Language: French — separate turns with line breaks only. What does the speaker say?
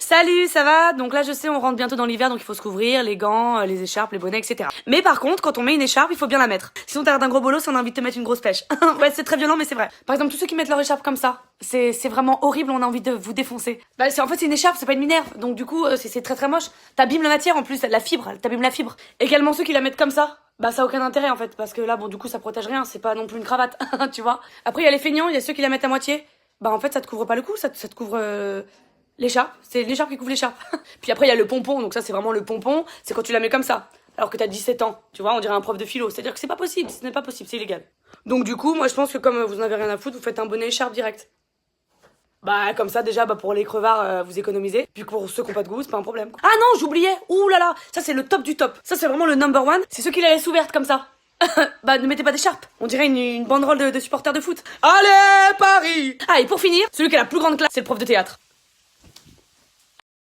Salut, ça va? Donc là, je sais, on rentre bientôt dans l'hiver, donc il faut se couvrir, les gants, les écharpes, les bonnets, etc. Mais par contre, quand on met une écharpe, il faut bien la mettre. Sinon, t'as l'air d'un gros bolos, on a envie de te mettre une grosse pêche. Ouais, c'est très violent, mais c'est vrai. Par exemple, tous ceux qui mettent leur écharpe comme ça, c'est vraiment horrible, on a envie de vous défoncer. Bah, en fait, c'est une écharpe, c'est pas une minerve. Donc du coup, c'est très très moche. T'abîmes la matière en plus, la fibre, t'abîmes la fibre. Également ceux qui la mettent comme ça. Bah ça a aucun intérêt en fait, parce que là bon du coup ça protège rien, c'est pas non plus une cravate, tu vois. Après il y a les feignants, il y a ceux qui la mettent à moitié. Bah en fait ça te couvre pas le cou, ça te couvre l'écharpe, c'est l'écharpe qui couvre l'écharpe. Puis après il y a le pompon, donc ça c'est vraiment le pompon, c'est quand tu la mets comme ça. Alors que t'as 17 ans, tu vois, on dirait un prof de philo, c'est-à-dire que c'est pas possible, ce n'est pas possible, c'est illégal. Donc du coup moi je pense que comme vous en avez rien à foutre, vous faites un bonnet écharpe direct. Bah comme ça déjà pour les crevards vous économisez. Puis pour ceux qui ont pas de goût c'est pas un problème. Ah non j'oubliais. Ouh là là, ça c'est le top du top. Ça c'est vraiment le number one. C'est ceux qui la laissent ouverte comme ça. Bah ne mettez pas d'écharpe. On dirait une banderole de supporters de foot. Allez Paris. Ah et pour finir, celui qui a la plus grande classe c'est le prof de théâtre.